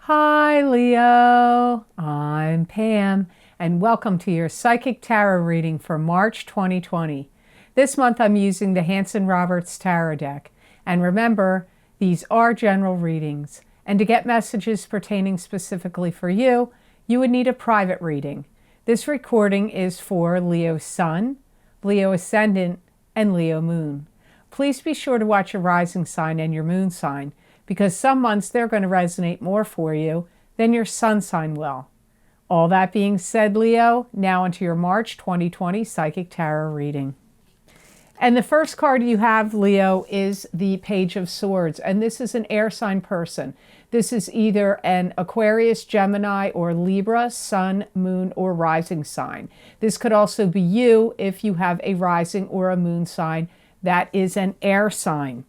Hi, Leo. I'm Pam, and welcome to your Psychic Tarot reading for March 2020. This month I'm using the Hanson Roberts Tarot deck. And remember, these are general readings. And to get messages pertaining specifically for you, you would need a private reading. This recording is for Leo Sun, Leo Ascendant, and Leo Moon. Please be sure to watch your rising sign and your moon sign, because some months they're going to resonate more for you than your sun sign will. All that being said, Leo, now into your March 2020 Psychic Tarot reading. And the first card you have, Leo, is the Page of Swords. And this is an air sign person. This is either an Aquarius, Gemini, or Libra, sun, moon, or rising sign. This could also be you if you have a rising or a moon sign that is an air sign.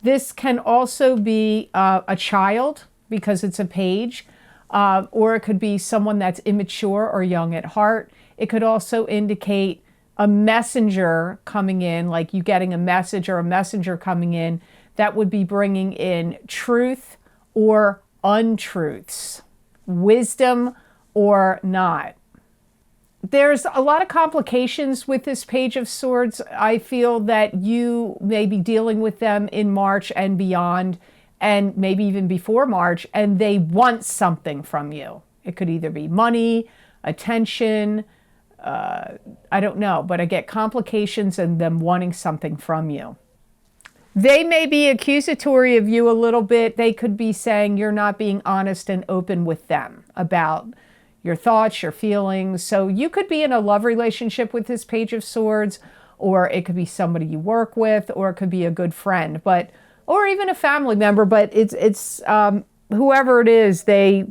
This can also be a child because it's a page, or it could be someone that's immature or young at heart. It could also indicate a messenger coming in, like you getting a message or a messenger coming in that would be bringing in truth or untruths, wisdom or not. There's a lot of complications with this Page of Swords. I feel that you may be dealing with them in March and beyond, and maybe even before March, and they want something from you. It could either be money, attention, I don't know, but I get complications and them wanting something from you. They may be accusatory of you a little bit. They could be saying you're not being honest and open with them about your thoughts, your feelings. So you could be in a love relationship with this Page of Swords, or it could be somebody you work with, or it could be a good friend, or even a family member. But it's whoever it is, they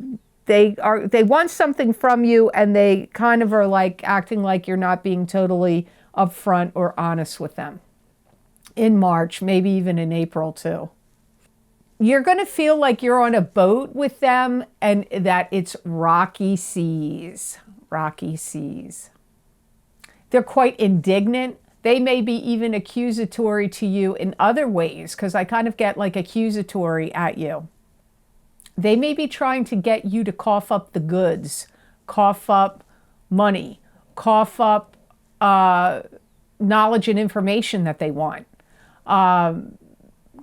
want something from you, and they kind of are like acting like you're not being totally upfront or honest with them. In March, maybe even in April too. You're going to feel like you're on a boat with them and that it's rocky seas. Rocky seas. They're quite indignant. They may be even accusatory to you in other ways, because I kind of get like accusatory at you. They may be trying to get you to cough up the goods, cough up money, cough up knowledge and information that they want.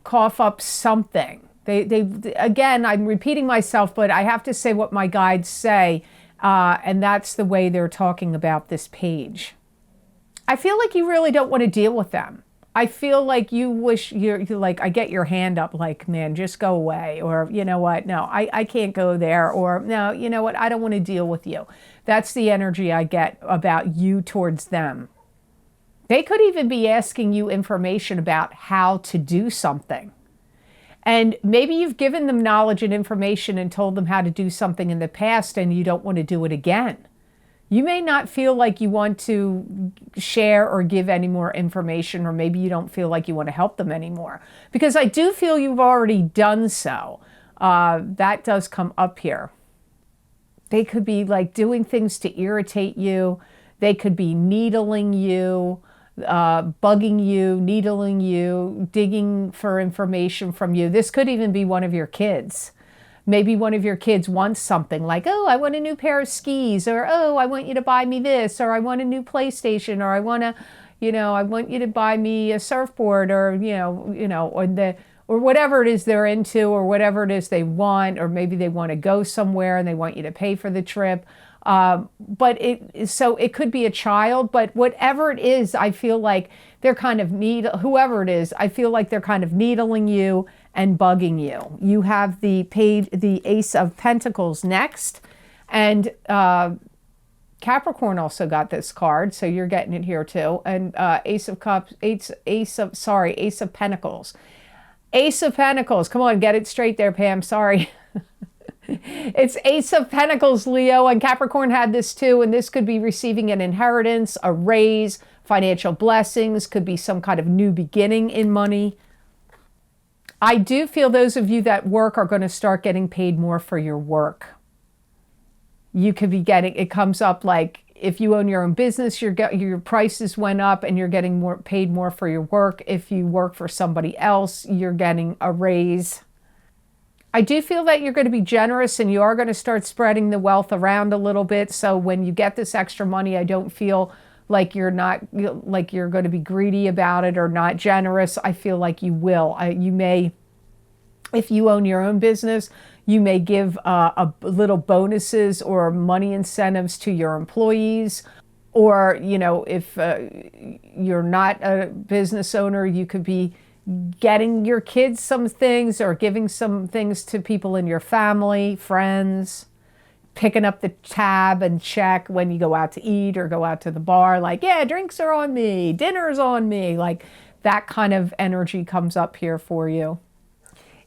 Cough up something. They again, I'm repeating myself, but I have to say what my guides say, and that's the way they're talking about this page. I feel like you really don't want to deal with them. I feel like you wish you're like, I get your hand up, like, man, just go away, or you know what, no, I can't go there, or no, you know what, I don't want to deal with you. That's the energy I get about you towards them. They could even be asking you information about how to do something. And maybe you've given them knowledge and information and told them how to do something in the past, and you don't want to do it again. You may not feel like you want to share or give any more information, or maybe you don't feel like you want to help them anymore. Because I do feel you've already done so. That does come up here. They could be like doing things to irritate you. They could be needling you, bugging you, needling you, digging for information from you. This could even be one of your kids. Maybe one of your kids wants something like, oh, I want a new pair of skis, or oh, I want you to buy me this, or I want a new PlayStation, or I want to, I want you to buy me a surfboard, or or whatever it is they're into, or whatever it is they want, or maybe they want to go somewhere and they want you to pay for the trip. But it could be a child, but whatever it is, I feel like they're kind of whoever it is, I feel like they're kind of needling you and bugging you. You have the Ace of Pentacles next, and Capricorn also got this card, so you're getting it here too. And Ace of Pentacles. Ace of Pentacles. Come on, get it straight there, Pam. Sorry. It's Ace of Pentacles, Leo, and Capricorn had this too, and this could be receiving an inheritance, a raise, financial blessings, could be some kind of new beginning in money. I do feel those of you that work are going to start getting paid more for your work. You could be getting, it comes up like if you own your own business, your prices went up and you're getting paid more for your work. If you work for somebody else, you're getting a raise. I do feel that you're going to be generous and you are going to start spreading the wealth around a little bit. So when you get this extra money, I don't feel like you're not like you're going to be greedy about it or not generous. I feel like you will. You may, if you own your own business, you may give a little bonuses or money incentives to your employees. Or, if you're not a business owner, you could be getting your kids some things or giving some things to people in your family, friends, picking up the tab and check when you go out to eat or go out to the bar, like, yeah, drinks are on me, dinner's on me. Like that kind of energy comes up here for you.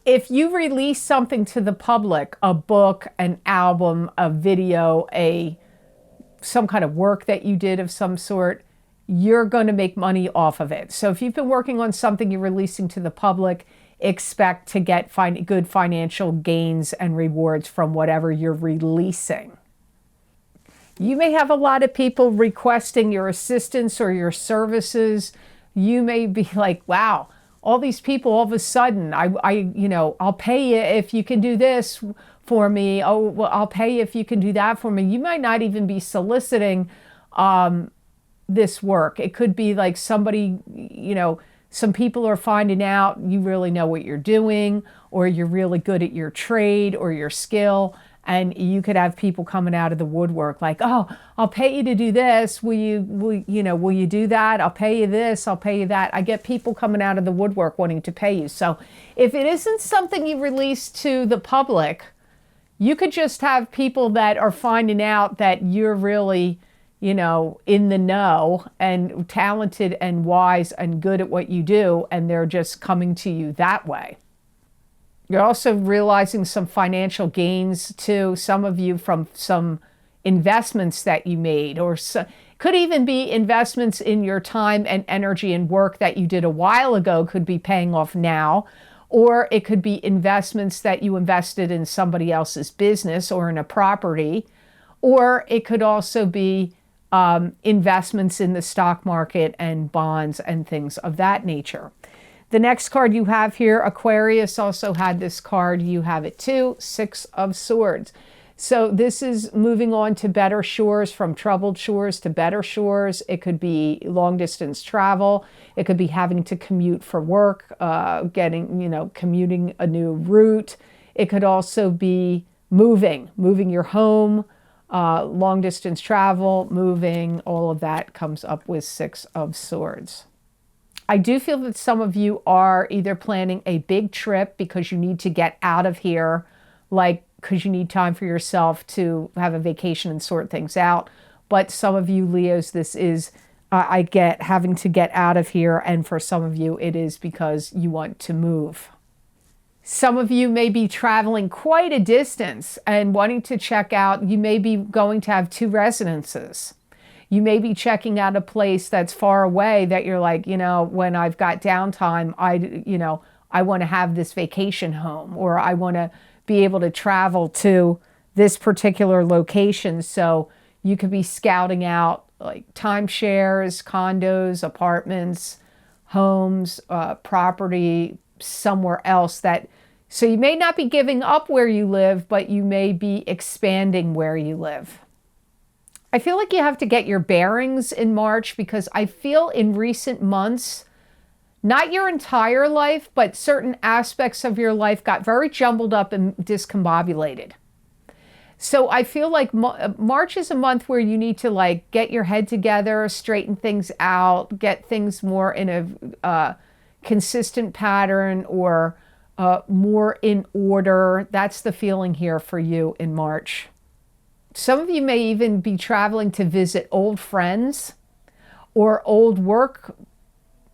If you release something to the public, a book, an album, a video, some kind of work that you did of some sort, you're going to make money off of it. So if you've been working on something you're releasing to the public, expect to get good financial gains and rewards from whatever you're releasing. You may have a lot of people requesting your assistance or your services. You may be like, wow, all these people all of a sudden, I'll pay you if you can do this for me. Oh, well, I'll pay you if you can do that for me. You might not even be soliciting this work. It could be like somebody, some people are finding out you really know what you're doing, or you're really good at your trade or your skill. And you could have people coming out of the woodwork like, oh, I'll pay you to do this. Will you do that? I'll pay you this. I'll pay you that. I get people coming out of the woodwork wanting to pay you. So if it isn't something you release to the public, you could just have people that are finding out that you're really, in the know and talented and wise and good at what you do. And they're just coming to you that way. You're also realizing some financial gains too, some of you from some investments that you made, or could even be investments in your time and energy and work that you did a while ago could be paying off now. Or it could be investments that you invested in somebody else's business or in a property. Or it could also be investments in the stock market and bonds and things of that nature. The next card you have here, Aquarius also had this card. You have it too, Six of Swords. So this is moving on to better shores, from troubled shores to better shores. It could be long distance travel. It could be having to commute for work, commuting a new route. It could also be moving your home, long distance travel, moving, all of that comes up with Six of Swords. I do feel that some of you are either planning a big trip because you need to get out of here, like because you need time for yourself to have a vacation and sort things out. But some of you Leos, this is, having to get out of here. And for some of you, it is because you want to move. Some of you may be traveling quite a distance and wanting to check out. You may be going to have two residences. You may be checking out a place that's far away that you're like, when I've got downtime, I want to have this vacation home, or I want to be able to travel to this particular location. So you could be scouting out like timeshares, condos, apartments, homes, property somewhere else so you may not be giving up where you live, but you may be expanding where you live. I feel like you have to get your bearings in March, because I feel in recent months, not your entire life, but certain aspects of your life got very jumbled up and discombobulated. So I feel like March is a month where you need to get your head together, straighten things out, get things more in a consistent pattern, or more in order. That's the feeling here for you in March. Some of you may even be traveling to visit old friends or old work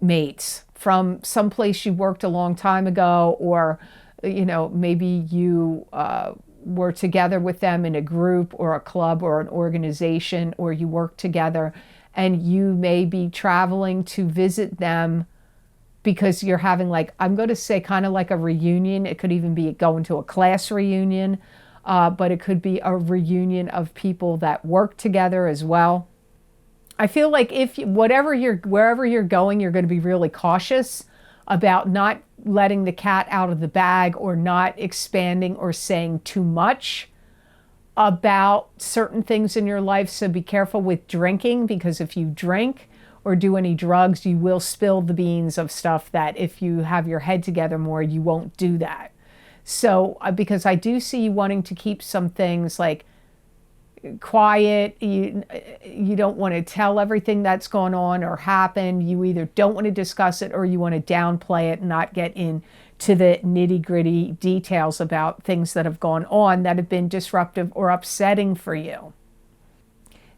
mates from someplace you worked a long time ago, or maybe you were together with them in a group or a club or an organization, or you work together, and you may be traveling to visit them because you're having I'm going to say kind of like a reunion. It could even be going to a class reunion, but it could be a reunion of people that work together as well. I feel like wherever you're going, you're going to be really cautious about not letting the cat out of the bag or not expanding or saying too much about certain things in your life. So be careful with drinking, because if you drink or do any drugs, you will spill the beans of stuff that if you have your head together more, you won't do that. So because I do see you wanting to keep some things like quiet, you don't want to tell everything that's going on or happened. You either don't want to discuss it or you want to downplay it and not get into the nitty-gritty details about things that have gone on that have been disruptive or upsetting for you.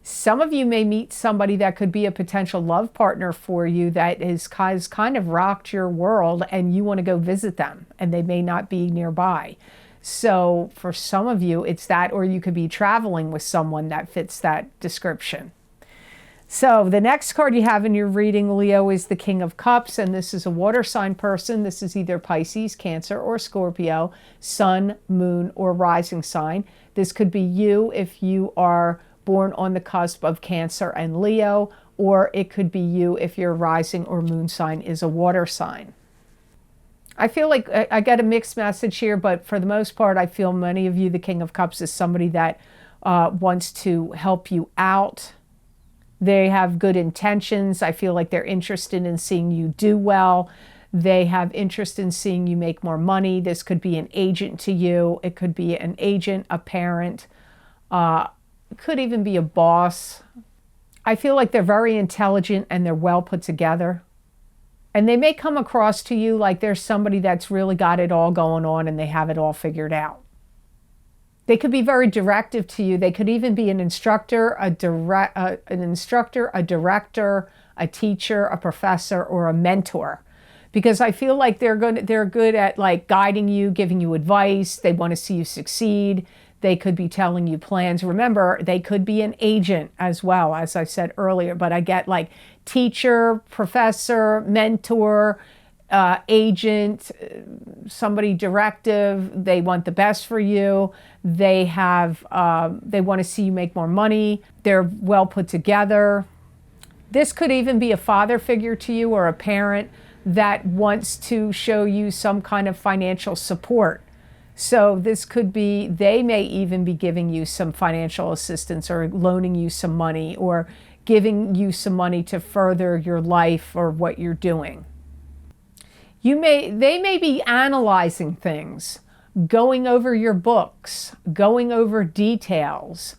Some of you may meet somebody that could be a potential love partner for you that has kind of rocked your world, and you want to go visit them and they may not be nearby. So for some of you, it's that, or you could be traveling with someone that fits that description. So the next card you have in your reading, Leo, is the King of Cups, and this is a water sign person. This is either Pisces, Cancer, or Scorpio, sun, moon, or rising sign. This could be you if you are born on the cusp of Cancer and Leo, or it could be you if your rising or moon sign is a water sign. I feel like I get a mixed message here, but for the most part, I feel many of you, the King of Cups is somebody that wants to help you out. They have good intentions. I feel like they're interested in seeing you do well. They have interest in seeing you make more money. This could be an agent to you. It could be an agent, a parent, it could even be a boss. I feel like they're very intelligent and they're well put together. And they may come across to you like there's somebody that's really got it all going on and they have it all figured out. They could be very directive to you. They could even be an instructor, a director, a teacher, a professor, or a mentor. Because I feel like they're good at like guiding you, giving you advice. They want to see you succeed. They could be telling you plans. Remember, they could be an agent as well, as I said earlier. But I get like teacher, professor, mentor, agent, somebody directive. They want the best for you. They want to see you make more money. They're well put together. This could even be a father figure to you or a parent that wants to show you some kind of financial support. So this could be, they may even be giving you some financial assistance or loaning you some money or giving you some money to further your life or what you're doing. They may be analyzing things, going over your books, going over details.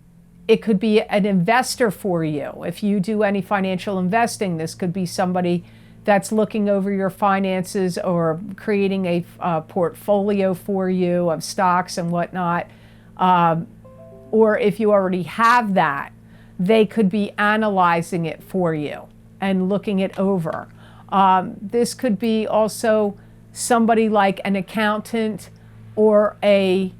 It could be an investor for you. If you do any financial investing, this could be somebody that's looking over your finances or creating a portfolio for you of stocks and whatnot. Or if you already have that, they could be analyzing it for you and looking it over. This could be also somebody like an accountant or a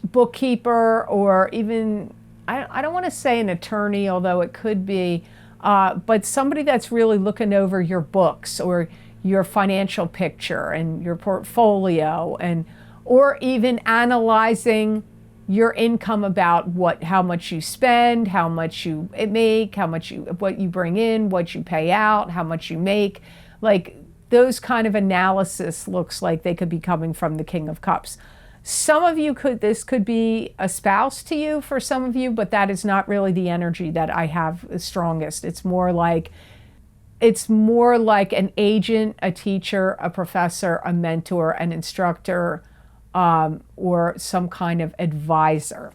bookkeeper, or even, I don't want to say an attorney, although it could be, but somebody that's really looking over your books or your financial picture and your portfolio, or even analyzing your income about how much you spend, how much you make, what you bring in, what you pay out, how much you make. Like those kind of analysis looks like they could be coming from the King of Cups. Some of you this could be a spouse to you for some of you, but that is not really the energy that I have the strongest. It's more like an agent, a teacher, a professor, a mentor, an instructor, or some kind of advisor.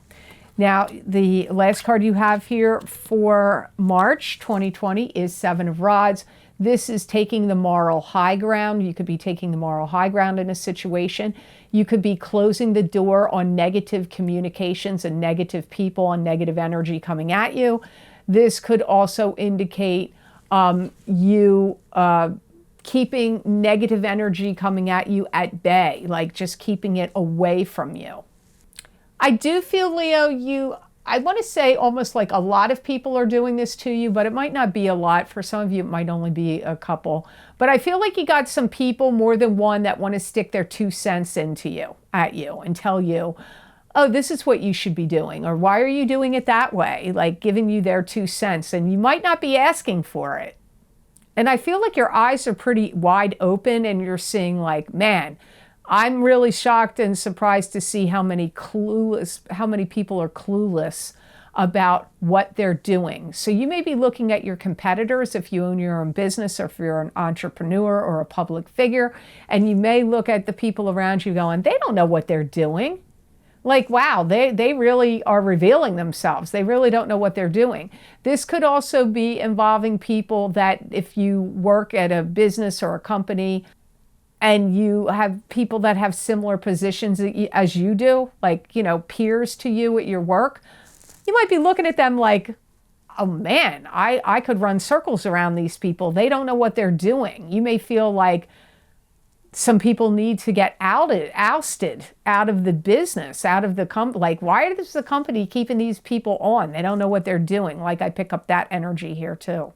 Now, the last card you have here for March 2020 is Seven of Rods. This is taking the moral high ground. You could be taking the moral high ground in a situation. You could be closing the door on negative communications and negative people and negative energy coming at you. This could also indicate you keeping negative energy coming at you at bay, like just keeping it away from you. I do feel, Leo, I want to say almost like a lot of people are doing this to you, but it might not be a lot. For some of you, it might only be a couple. But I feel like you got some people, more than one, that want to stick their 2 cents at you and tell you, oh, this is what you should be doing, or why are you doing it that way? Like giving you their 2 cents, and you might not be asking for it. And I feel like your eyes are pretty wide open and you're seeing like, man, I'm really shocked and surprised to see how many people are clueless about what they're doing. So you may be looking at your competitors if you own your own business or if you're an entrepreneur or a public figure, and you may look at the people around you going, they don't know what they're doing. Like, wow, they really are revealing themselves. They really don't know what they're doing. This could also be involving people that if you work at a business or a company and you have people that have similar positions as you do, like, peers to you at your work, you might be looking at them like, oh man, I could run circles around these people. They don't know what they're doing. You may feel like some people need to get ousted out of the business, out of the company. Like, why is the company keeping these people on? They don't know what they're doing. Like, I pick up that energy here too.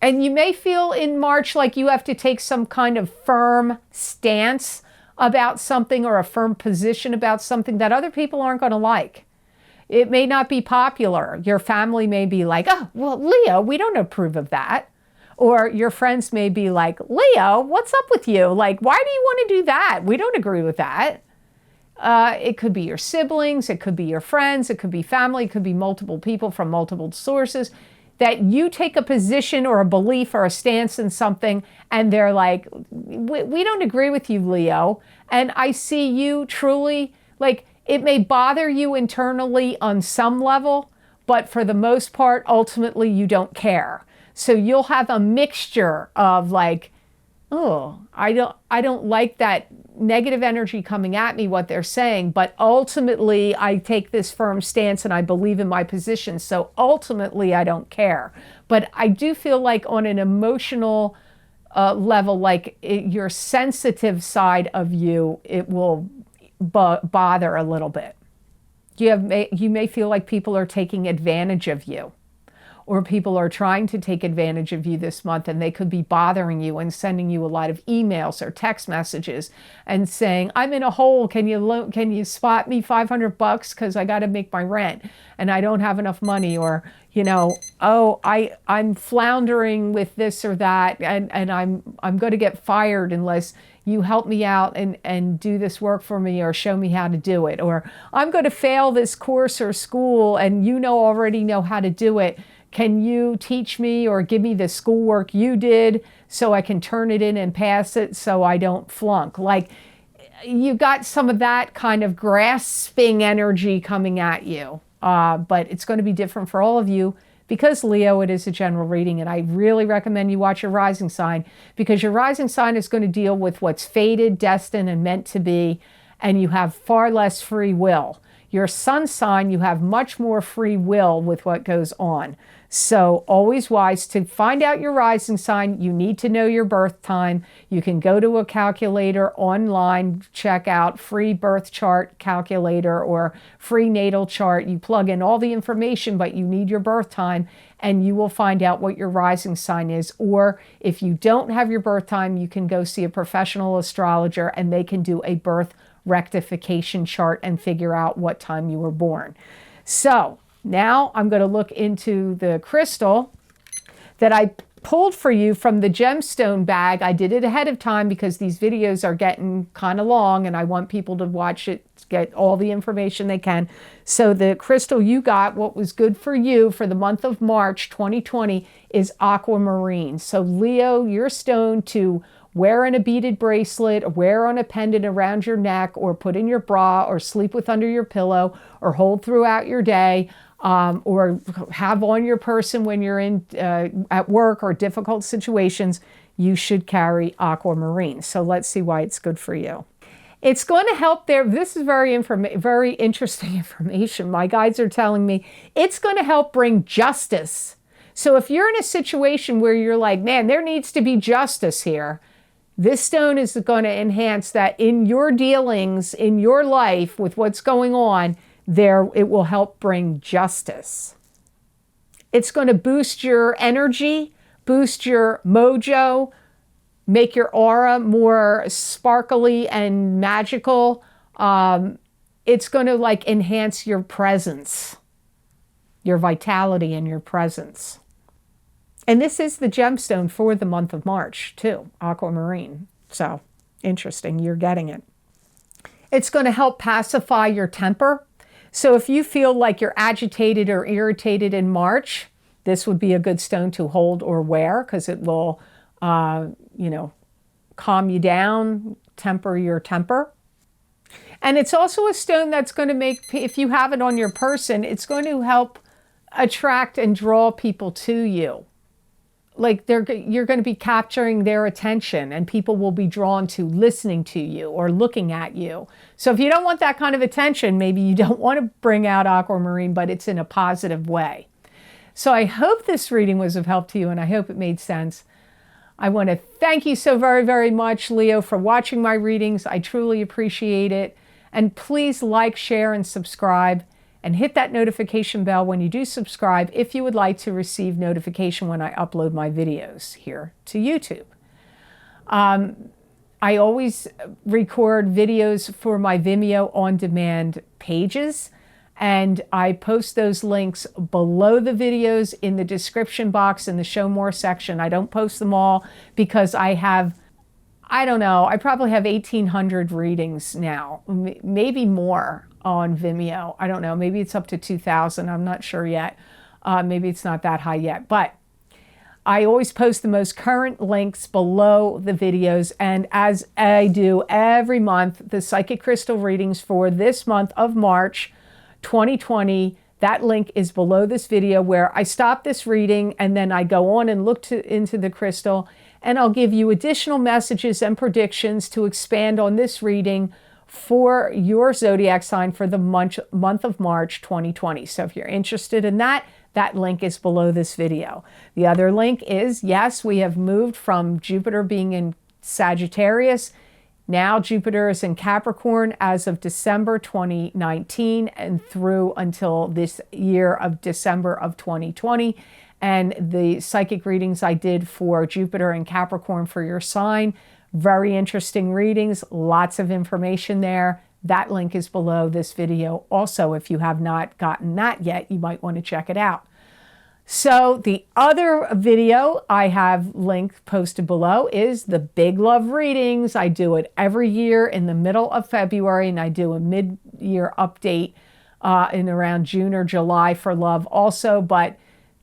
And you may feel in March like you have to take some kind of firm stance about something or a firm position about something that other people aren't going to like. It may not be popular. Your family may be like, oh, well, Leo, we don't approve of that. Or your friends may be like, Leo, what's up with you? Like, why do you want to do that? We don't agree with that. It could be your siblings, it could be your friends, it could be family, it could be multiple people from multiple sources, that you take a position or a belief or a stance in something and they're like, we don't agree with you, Leo. And I see you truly, like, it may bother you internally on some level, but for the most part, ultimately, you don't care. So you'll have a mixture of like, oh, I don't like that negative energy coming at me, what they're saying, but ultimately I take this firm stance and I believe in my position. So ultimately I don't care. But I do feel like on an emotional level, like your sensitive side of you, it will bother a little bit. You may feel like people are taking advantage of you, or people are trying to take advantage of you this month, and they could be bothering you and sending you a lot of emails or text messages and saying, I'm in a hole, can you spot me $500 because I got to make my rent and I don't have enough money, or oh, I'm floundering with this or that, and I'm going to get fired unless you help me out and do this work for me or show me how to do it, or I'm going to fail this course or school and already know how to do it. Can you teach me or give me the schoolwork you did so I can turn it in and pass it so I don't flunk? Like, you got some of that kind of grasping energy coming at you. But it's going to be different for all of you because, Leo, it is a general reading, and I really recommend you watch your rising sign, because your rising sign is going to deal with what's fated, destined, and meant to be, and you have far less free will. Your sun sign, you have much more free will with what goes on. So always wise to find out your rising sign. You need to know your birth time. You can go to a calculator online, check out free birth chart calculator or free natal chart. You plug in all the information, but you need your birth time, and you will find out what your rising sign is. Or if you don't have your birth time, you can go see a professional astrologer and they can do a birth rectification chart and figure out what time you were born. So now I'm going to look into the crystal that I pulled for you from the gemstone bag. I did it ahead of time because these videos are getting kind of long and I want people to watch it, get all the information they can. So the crystal you got, what was good for you for the month of March 2020, is aquamarine. So Leo, your stone to wear in a beaded bracelet, or wear on a pendant around your neck, or put in your bra, or sleep with under your pillow, or hold throughout your day, or have on your person when you're in at work or difficult situations, you should carry aquamarine. So let's see why it's good for you. It's going to help there. This is very interesting information. My guides are telling me it's going to help bring justice. So if you're in a situation where you're like, man, there needs to be justice here, this stone is going to enhance that in your dealings, in your life with what's going on. There, it will help bring justice. It's going to boost your energy, boost your mojo, make your aura more sparkly and magical. It's going to like enhance your presence, your vitality and your presence. And this is the gemstone for the month of March, too, aquamarine. So, interesting, you're getting it. It's going to help pacify your temper. So if you feel like you're agitated or irritated in March, this would be a good stone to hold or wear because it will, calm you down, temper your temper. And it's also a stone that's going to make, if you have it on your person, it's going to help attract and draw people to you. Like you're going to be capturing their attention and people will be drawn to listening to you or looking at you. So if you don't want that kind of attention, maybe you don't want to bring out aquamarine, but it's in a positive way. So I hope this reading was of help to you and I hope it made sense. I want to thank you so very, very much, Leo, for watching my readings. I truly appreciate it. And please like, share, and subscribe. And hit that notification bell when you do subscribe if you would like to receive notification when I upload my videos here to YouTube. I always record videos for my Vimeo on-demand pages, and I post those links below the videos in the description box in the Show More section. I don't post them all because I probably have 1,800 readings now, maybe more on Vimeo. I don't know, maybe it's up to 2,000. I'm not sure yet. Maybe it's not that high yet, but I always post the most current links below the videos. And as I do every month, the Psychic Crystal readings for this month of March 2020, that link is below this video where I stop this reading and then I go on and look into the crystal, and I'll give you additional messages and predictions to expand on this reading for your zodiac sign for the month of March 2020. So if you're interested in that, that link is below this video. The other link is, yes, we have moved from Jupiter being in Sagittarius. Now Jupiter is in Capricorn as of December 2019 and through until this year of December of 2020. And the psychic readings I did for Jupiter and Capricorn for your sign, very interesting readings, lots of information there. That link is below this video. Also, if you have not gotten that yet, you might want to check it out. So the other video I have linked posted below is the Big Love readings. I do it every year in the middle of February, and I do a mid-year update in around June or July for love also. But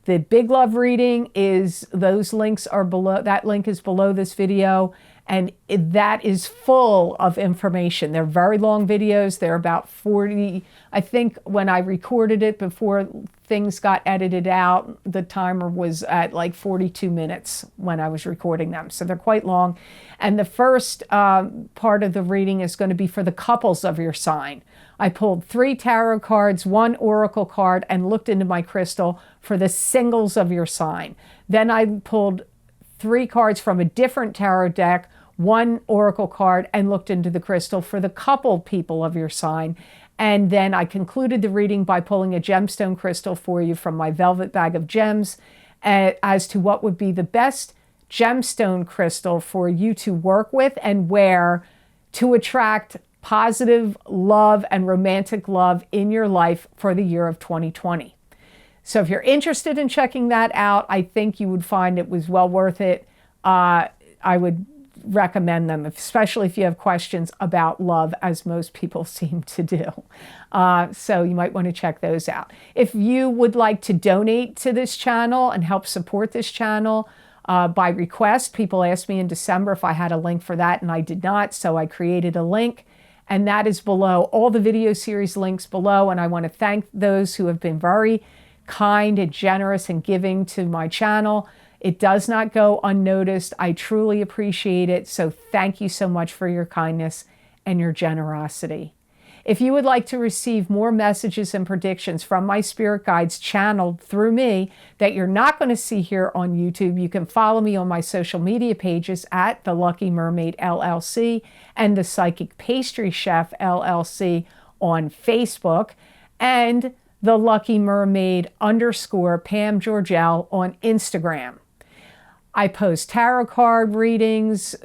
the Big Love reading is, those links are below, that link is below this video. And that is full of information. They're very long videos. They're about 40, I think when I recorded it before things got edited out, the timer was at like 42 minutes when I was recording them. So they're quite long. And the first part of the reading is going to be for the couples of your sign. I pulled 3 tarot cards, 1 oracle card, and looked into my crystal for the singles of your sign. Then I pulled 3 cards from a different tarot deck, 1 oracle card, and looked into the crystal for the couple people of your sign. And then I concluded the reading by pulling a gemstone crystal for you from my velvet bag of gems as to what would be the best gemstone crystal for you to work with and wear to attract positive love and romantic love in your life for the year of 2020. So if you're interested in checking that out, I think you would find it was well worth it. I would recommend them, especially if you have questions about love, as most people seem to do. So you might want to check those out. If you would like to donate to this channel and help support this channel by request, people asked me in December if I had a link for that, and I did not, so I created a link. And that is below, all the video series links below. And I want to thank those who have been very kind and generous and giving to my channel. It does not go unnoticed. I truly appreciate it. So thank you so much for your kindness and your generosity. If you would like to receive more messages and predictions from my spirit guides channeled through me that you're not going to see here on YouTube, you can follow me on my social media pages at The Lucky Mermaid LLC and The Psychic Pastry Chef LLC on Facebook, and The Lucky Mermaid _Pam Georgel on Instagram. I post tarot card readings,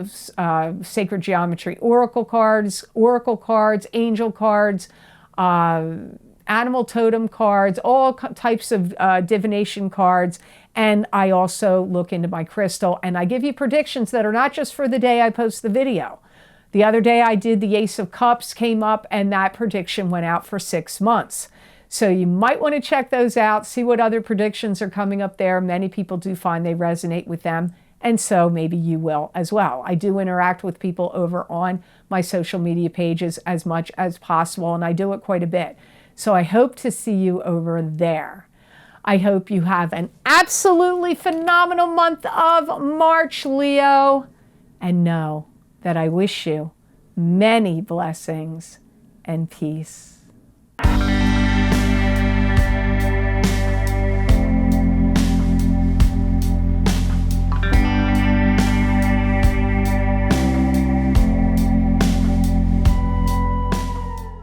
sacred geometry oracle cards, angel cards, and animal totem cards, all types of divination cards. And I also look into my crystal, and I give you predictions that are not just for the day I post the video. The other day I did the Ace of Cups came up, and that prediction went out for 6 months. So you might want to check those out, see what other predictions are coming up there. Many people do find they resonate with them, and so maybe you will as well. I do interact with people over on my social media pages as much as possible, and I do it quite a bit. So I hope to see you over there. I hope you have an absolutely phenomenal month of March, Leo, and know that I wish you many blessings and peace.